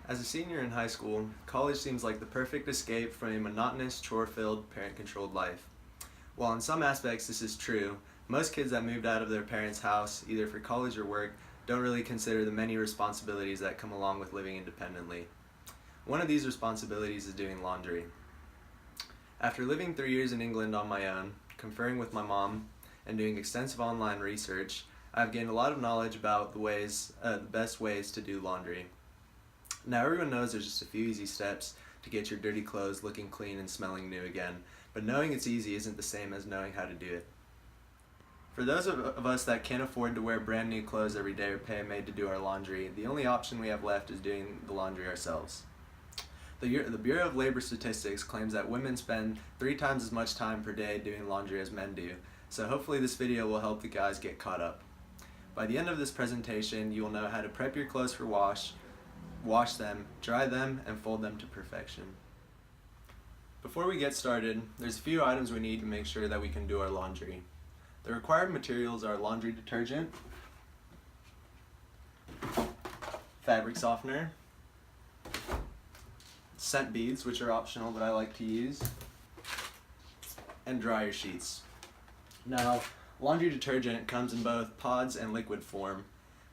As a senior in high school, college seems like the perfect escape from a monotonous, chore-filled, parent-controlled life. While in some aspects this is true, most kids that moved out of their parents' house, either for college or work, don't really consider the many responsibilities that come along with living independently. One of these responsibilities is doing laundry. After living 3 years in England on my own, conferring with my mom, and doing extensive online research, I've gained a lot of knowledge about the best ways to do laundry. Now everyone knows there's just a few easy steps to get your dirty clothes looking clean and smelling new again, but knowing it's easy isn't the same as knowing how to do it. For those of us that can't afford to wear brand new clothes every day or pay a maid to do our laundry, the only option we have left is doing the laundry ourselves. The Bureau of Labor Statistics claims that women spend 3 times as much time per day doing laundry as men do, so hopefully this video will help the guys get caught up. By the end of this presentation, you will know how to prep your clothes for wash them, dry them, and fold them to perfection. Before we get started, there's a few items we need to make sure that we can do our laundry. The required materials are laundry detergent, fabric softener, scent beads, which are optional but I like to use, and dryer sheets. Now, laundry detergent comes in both pods and liquid form,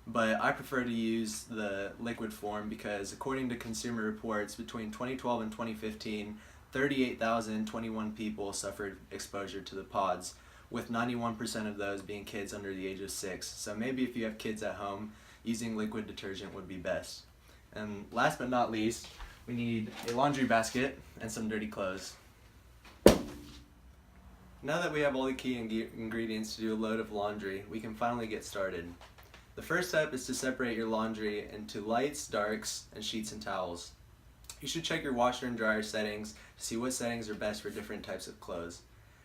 but I prefer to use the liquid form because according to Consumer Reports, between 2012 and 2015, 38,021 people suffered exposure to the pods, with 91% of those being kids under the age of 6. So maybe if you have kids at home, using liquid detergent would be best. And last but not least, we need a laundry basket and some dirty clothes. Now that we have all the key ingredients to do a load of laundry, we can finally get started. The first step is to separate your laundry into lights, darks, and sheets and towels. You should check your washer and dryer settings to see what settings are best for different types of clothes.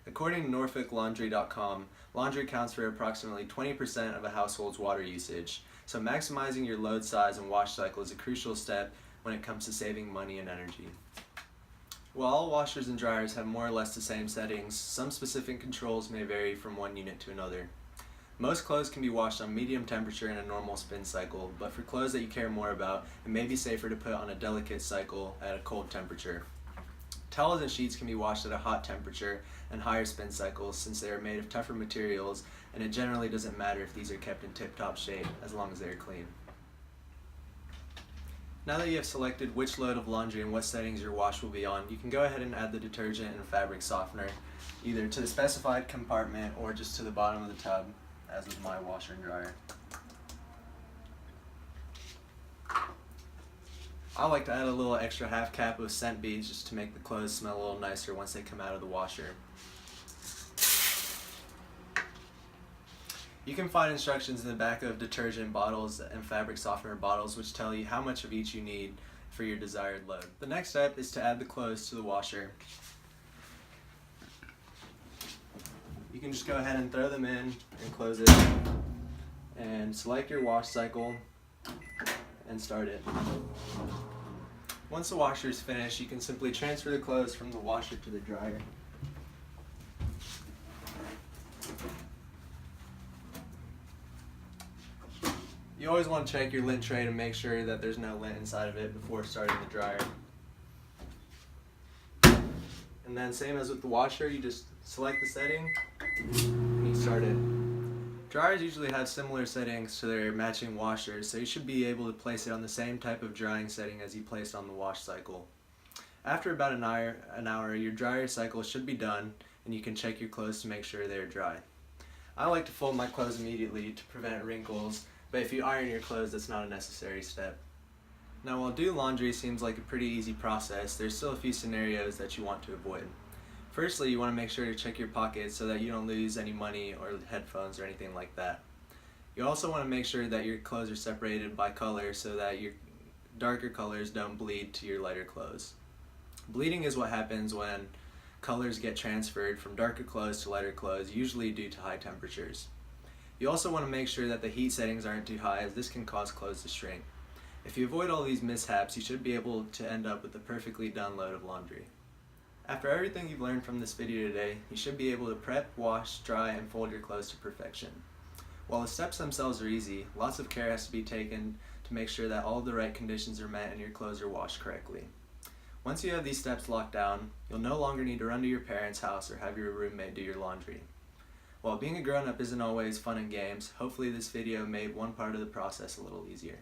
According to NorfolkLaundry.com, laundry accounts for approximately 20% of a household's water usage, so maximizing your load size and wash cycle is a crucial step when it comes to saving money and energy. While all washers and dryers have more or less the same settings, some specific controls may vary from one unit to another. Most clothes can be washed on medium temperature in a normal spin cycle, but for clothes that you care more about, it may be safer to put on a delicate cycle at a cold temperature. Towels and sheets can be washed at a hot temperature and higher spin cycles since they are made of tougher materials, and it generally doesn't matter if these are kept in tip-top shape as long as they are clean. Now that you have selected which load of laundry and what settings your wash will be on, you can go ahead and add the detergent and fabric softener either to the specified compartment or just to the bottom of the tub, as with my washer and dryer. I like to add a little extra half cap of scent beads just to make the clothes smell a little nicer once they come out of the washer. You can find instructions in the back of detergent bottles and fabric softener bottles which tell you how much of each you need for your desired load. The next step is to add the clothes to the washer. You can just go ahead and throw them in and close it and select your wash cycle and start it. Once the washer is finished, you can simply transfer the clothes from the washer to the dryer. You always want to check your lint tray to make sure that there's no lint inside of it before starting the dryer. And then same as with the washer, you just select the setting and you start it. Dryers usually have similar settings to their matching washers, so you should be able to place it on the same type of drying setting as you placed on the wash cycle. After about an hour, your dryer cycle should be done and you can check your clothes to make sure they are dry. I like to fold my clothes immediately to prevent wrinkles, but if you iron your clothes, that's not a necessary step. Now, while doing laundry seems like a pretty easy process, there's still a few scenarios that you want to avoid. Firstly, you want to make sure to check your pockets so that you don't lose any money or headphones or anything like that. You also want to make sure that your clothes are separated by color so that your darker colors don't bleed to your lighter clothes. Bleeding is what happens when colors get transferred from darker clothes to lighter clothes, usually due to high temperatures. You also want to make sure that the heat settings aren't too high, as this can cause clothes to shrink. If you avoid all these mishaps, you should be able to end up with a perfectly done load of laundry. After everything you've learned from this video today, you should be able to prep, wash, dry, and fold your clothes to perfection. While the steps themselves are easy, lots of care has to be taken to make sure that all of the right conditions are met and your clothes are washed correctly. Once you have these steps locked down, you'll no longer need to run to your parents' house or have your roommate do your laundry. While being a grown-up isn't always fun and games, hopefully this video made one part of the process a little easier.